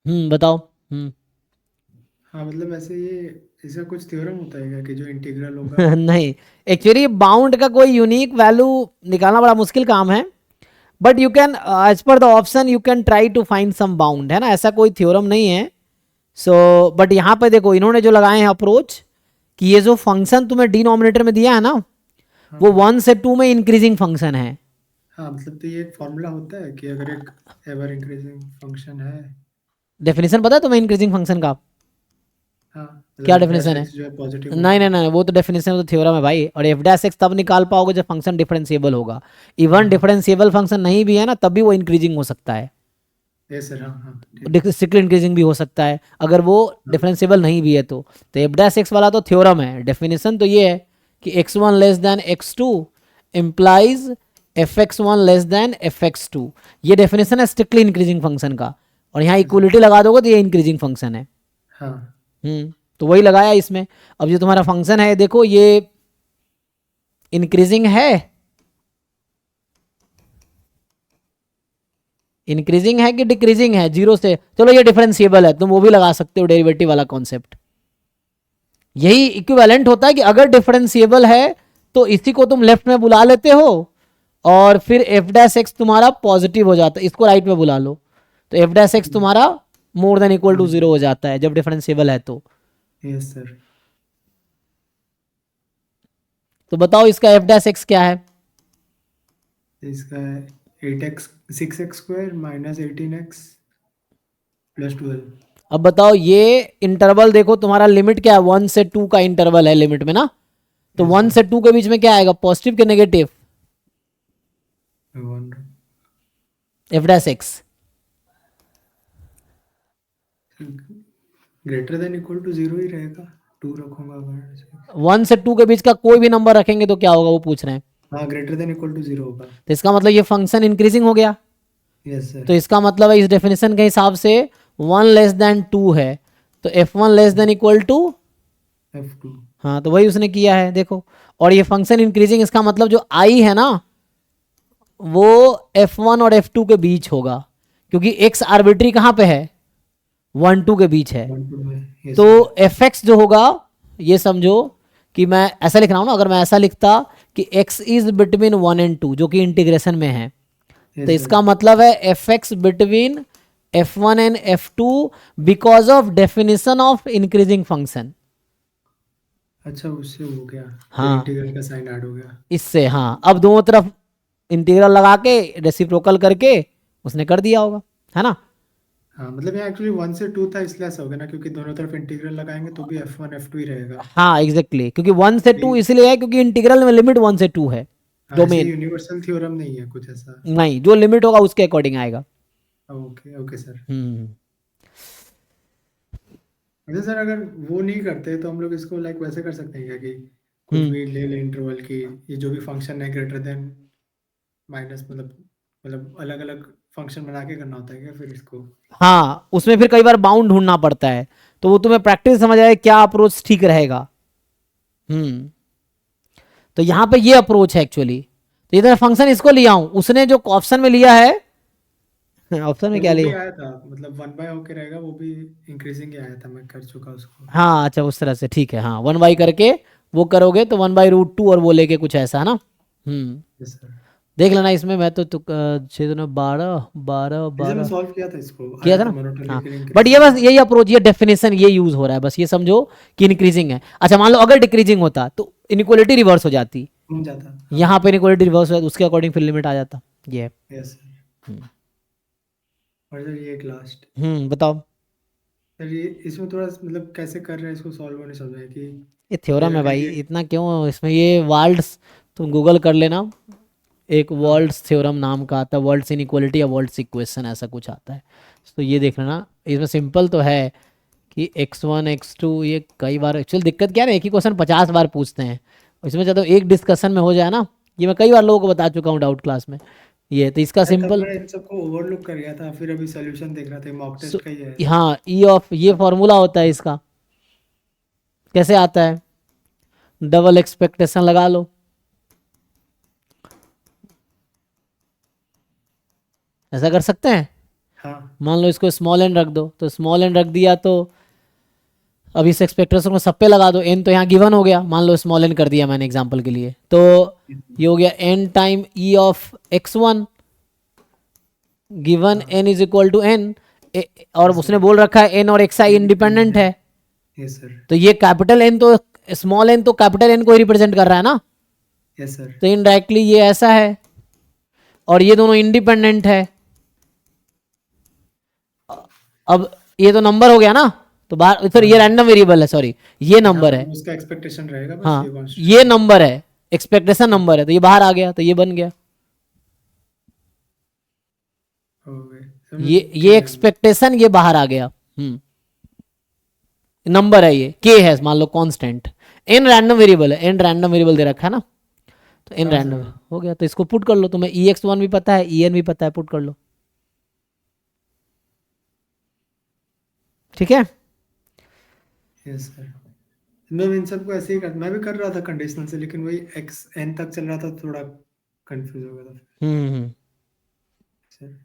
बताओ। हाँ मतलब ऐसे ये इसका कुछ थ्योरम होता है क्या कि जो इंटीग्रल होगा। नहीं, एक्चुअली बाउंड का कोई यूनिक वैल्यू निकालना बड़ा मुश्किल काम है। But you can, as per the option you can try to find some bound, है ना, ऐसा कोई थ्योरम नहीं है। सो बट यहाँ पे देखो इन्होंने जो लगाए हैं अप्रोच, कि ये जो फंक्शन तुम्हें डिनोमिनेटर में दिया है ना, हाँ वो 1 से 2 में इंक्रीजिंग फंक्शन है। हाँ मतलब तो ये एक फॉर्मूला होता है कि अगर एक एवर इंक्रीजिंग फंक्शन है। डेफिनेशन पता है तुम्हें इंक्रीजिंग फंक्शन का? हाँ मतलब क्या एफ डैश डेफिनेशन है? एक्स जो है पॉजिटिव नहीं होगा। नहीं नहीं, वो तो डेफिनेशन, वो तो थ्योरम है भाई। और एफ डैश एक्स तब निकाल पाओगे जब फंक्शन डिफरेंशिएबल होगा। हाँ इवन हाँ। डिफरेंशिएबल फंक्शन नहीं भी है ना, तब भी वो इंक्रीजिंग हो सकता है। यस सर, हाँ हाँ ठीक है। सिक्ल इंक्रीजिंग भी हो सकता है अगर वो हाँ डिफरेंशिएबल नहीं भी है तो एफ डैश एक्स वाला तो थ्योरम है। डेफिनेशन तो ये है कि x1 less than x2 implies fx1 less than fx2। ये डेफिनेशन है स्ट्रिक्टली इंक्रीजिंग फंक्शन का। और यहाँ यस सर। इक्वलिटी लगा दोगे तो ये इंक्रीजिंग फंक्शन है। हाँ तो वही लगाया इसमें। अब जो तुम्हारा फंक्शन है देखो, ये इंक्रीजिंग है, इंक्रीजिंग है कि डिक्रीजिंग है जीरो से? चलो ये डिफरेंशिएबल है, तुम वो भी लगा सकते हो, डेरिवेटिव वाला कॉन्सेप्ट। यही इक्विवेलेंट होता है कि अगर डिफरेंशिएबल है तो इसी को तुम लेफ्ट में बुला लेते हो, और फिर एफ डैश एक्स तुम्हारा पॉजिटिव हो जाता है, इसको राइट में बुला लो, तो एफ डैश एक्स तुम्हारा more than equal to zero positive. हो जाता है जब डिफरेंशिएबल है तो। Yes sir. तो बताओ इसका एफ डैश एक्स क्या है? इसका है 8x 6x² minus 18x plus 12। अब बताओ ये इंटरवल देखो, तुम्हारा लिमिट क्या है, 1 से 2 का इंटरवल है लिमिट में ना। तो यस वन सर। से टू के बीच में क्या आएगा, पॉजिटिव के negative? One f dash x greater than equal to zero ही रहेगा। टू रखूंगा अगर। 1 से 2 के बीच का कोई भी नंबर रखेंगे तो क्या होगा, वो पूछ रहे हैं। हाँ greater than equal to zero होगा। तो इसका मतलब ये फंक्शन इंक्रीजिंग हो गया। Yes sir. तो इसका मतलब है इस डेफिनेशन के हिसाब से 1 लेस देन 2 है, तो F1 less than equal to. F2। हाँ, तो वही उसने किया है देखो। और ये फंक्शन इंक्रीजिंग, इसका मतलब जो आई है ना, वो F1 और F2 के बीच होगा, क्योंकि x आर्बिट्री कहाँ पे है, 1 2 के बीच है। 1 2 में। यस तो सर। एफ एक्स जो होगा, ये समझो कि मैं ऐसा लिख रहा हूँ ना, अगर मैं ऐसा लिखता कि x इज बिटवीन 1 and 2, जो कि इंटीग्रेशन में है, तो यस सर। इसका मतलब है F x between F1 and F2 because of definition of increasing function. अच्छा उससे हो गया। फिर हाँ, इंटीग्रल का साइन ऐड हो गया। इससे, हाँ, अब दोनों तरफ इंटीग्रल लगा के रेसिप्रोकल करके उसने कर दिया होगा, है ना। हाँ मतलब ये एक्चुअली 1 से 2 था इसलिए ऐसा हो गया ना, क्योंकि दोनों तरफ इंटीग्रल लगाएंगे तो भी F1 F2 ही रहेगा। हाँ एग्जैक्टली exactly, क्योंकि 1 से 2 ये- इसलिए है क्योंकि इंटीग्रल में लिमिट 1 से 2 है। हाँ ऐसे डोमेन, यूनिवर्सल थ्योरम नहीं है कुछ ऐसा। नहीं, जो लिमिट होगा उसके अकॉर्डिंग आएगा। Okay okay sir. हम्म अच्छा सर, अगर वो नहीं करते तो हम लोग इसको लाइक वैसे कर सकते हैं क्या कि कुछ हम्म भी ले ले इंटरवल की, ये जो भी फंक्शन है ग्रेटर देन माइनस मतलब अलग अलग फंक्शन बना के करना होता है क्या फिर इसको। हाँ, उसमें फिर कई बार बाउंड ढूंढना पड़ता है, तो वो तुम्हें प्रैक्टिस समझ आए क्या अप्रोच ठीक रहेगा। हम्म तो यहाँ पे ये अप्रोच है एक्चुअली। तो इधर फंक्शन इसको लिया हूँ, उसने जो ऑप्शन में लिया है, ऑप्शन में नहीं क्या वो भी लिया? आया था, मतलब 1 बाय होके रहेगा वो भी। इंक्रीजिंग ही आया था, मैं कर चुका उसको। हाँ अच्छा, उस तरह से ठीक है, हाँ, 1 बाई करके वो करोगे तो 1/√2 और वो लेके कुछ ऐसा है ना। Yes sir. देख लेना इसमें, मैं तो 6 12 जैसे मैं 12 सॉल्व किया था इसको, किया आया था था ना। हाँ, मोनोटोनिकली बट ये इंक्रीजिंग बस था। यही अप्रोच, ये डेफिनेशन ये यूज हो रहा है, बस ये समझो कि इंक्रीजिंग है। अच्छा, मान लो अगर डिक्रीजिंग होता तो इनइक्वालिटी रिवर्स हो जाती। घूम जाता हाँ। यहाँ पे इनइक्वालिटी रिवर्स हो जाती, उसके अकॉर्डिंग फिर लिमिट आ जाता। ये है। Yes sir. हम्म और सर ये एक लास्ट। बताओ। सर ये इसमें थोड़ा मतलब कैसे कर रहे हैं इसको सॉल्व होने समझ है कि ये फिर थ्योरम है अगर भाई, ये। इतना क्यों इसमें, ये वर्ल्ड्स तुम गूगल कर लेना, एक हाँ वर्ल्ड्स थ्योरम नाम का आता है, वर्ल्ड्स इनइक्वालिटी या वर्ल्ड्स इक्वेशन ऐसा कुछ आता है। तो ये देख लेना, इसमें सिंपल तो है कि x1 x2, ये कई बार एक्चुअल दिक्कत क्या है ना, एक ही क्वेश्चन 50 बार पूछते हैं। इसमें चाहता हूँ एक डिस्कशन में हो जाए ना, ये मैं कई बार लोगों को बता चुका हूँ डाउट क्लास में। ये तो इसका सर, तब सिंपल। मैं इन सबको ओवरलुक कर गया था, फिर अभी सोल्यूशन देख रहा था, मॉक टेस्ट का ही है। हाँ, ई ऑफ ये फॉर्मूला होता है इसका, कैसे आता है, डबल एक्सपेक्टेशन लगा लो, ऐसा कर सकते हैं। हाँ मान लो इसको स्मॉल एन रख दो, तो स्मॉल एन रख दिया तो अब इस एक्सपेक्टेशन को सब पे लगा दो, एन तो यहाँ गिवन हो गया, मान लो स्मॉल एन कर दिया मैंने एग्जांपल के लिए, तो ये हो गया n time E of x1 given हाँ n is equal to n, और यस उसने सर, बोल रखा है एन और एक्स आई इंडिपेंडेंट है, यस सर, तो ये कैपिटल एन तो स्मॉल एन तो कैपिटल एन को ही रिप्रेजेंट कर रहा है ना, यस सर, तो इनडायरेक्टली ये ऐसा है, और ये दोनों इंडिपेंडेंट है। अब ये तो नंबर हो गया ना, तो बाहर फिर ये हाँ रैंडम वेरिएबल है, सॉरी ये हाँ नंबर है, मतलब उसका एक्सपेक्टेशन रहेगा, बस हाँ ये ये कॉन्स्टेंट। नंबर है, एक्सपेक्टेशन नंबर है, तो ये बाहर आ गया, तो ये बन गया, हो गए ये एक्सपेक्टेशन ये बाहर आ गया, नंबर है, ये के है मान लो कांस्टेंट, एन रैंडम वेरिएबल है, एन रैंडम वेरिएबल दे रखा है ना, तो एन हाँ रैंडम सर, हो गया, तो इसको पुट कर लो, तुम्हें ई एक्स वन भी पता है, ई एन भी पता है, पुट कर लो, ठीक है। Yes sir. मैं इन सबको ऐसे ही मैं भी कर रहा था कंडीशनल से, लेकिन वही एक्स एन तक चल रहा था, थोड़ा कंफ्यूज हो गया था हम्म सर।